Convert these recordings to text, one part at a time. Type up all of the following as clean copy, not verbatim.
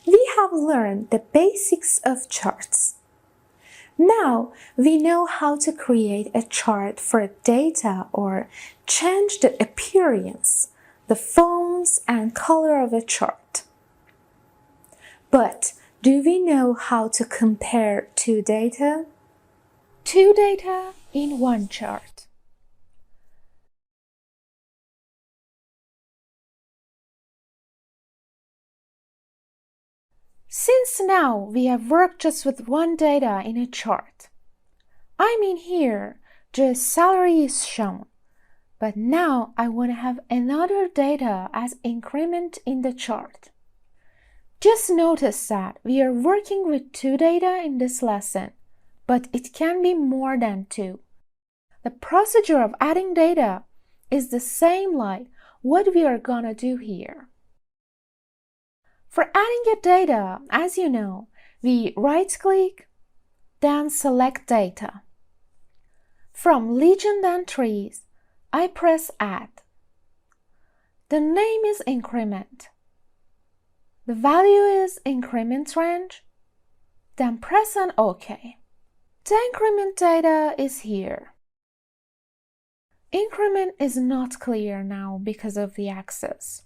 We have learned the basics of charts. Now we know how to create a chart for data or change the appearance, the fonts and color of a chart. But do we know how to compare two data? Two data in one chart. Since now we have worked just with one data in a chart, I mean here just salary is shown, but now I want to have another data as increment in the chart. Just notice that we are working with two data in this lesson, but it can be more than two. The procedure of adding data is the same like what we are gonna do here. For adding a data, as you know, we right-click, then select Data. From Legend Entries, I press Add. The name is Increment. The value is Increment Range. Then press on OK. The increment data is here. Increment is not clear now because of the axis.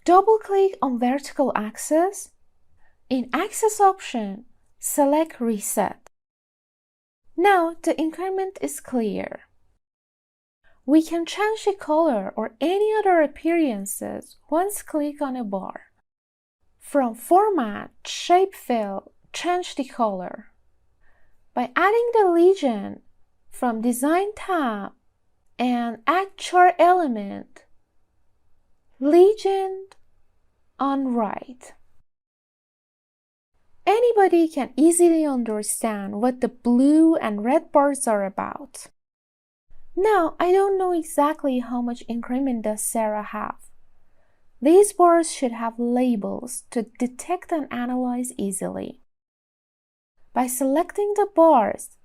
Double-click on vertical axis. In Axis option, select Reset. Now the increment is clear. We can change the color or any other appearances once click on a bar. From Format, Shape Fill, change the color. By adding the legend from Design tab and Add Chart Element, Legend on right. Anybody can easily understand what the blue and red bars are about. Now, I don't know exactly how much increment does Sarah have. These bars should have labels to detect and analyze easily. By selecting the bars,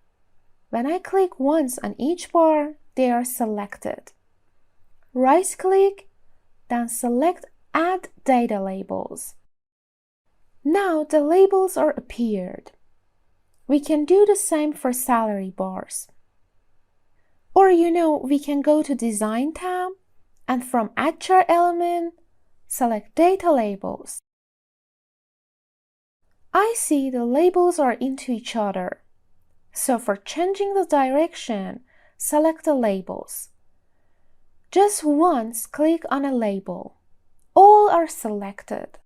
when I click once on each bar, they are selected. Right-click, then select Add Data Labels. Now the labels are appeared. We can do the same for salary bars. Or we can go to Design tab and from Add Chart Element, select Data Labels. I see the labels are into each other. So for changing the direction, select the labels. Just once click on a label. All are selected.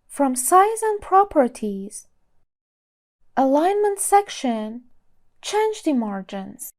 From Size and Properties, Alignment section, change the margins.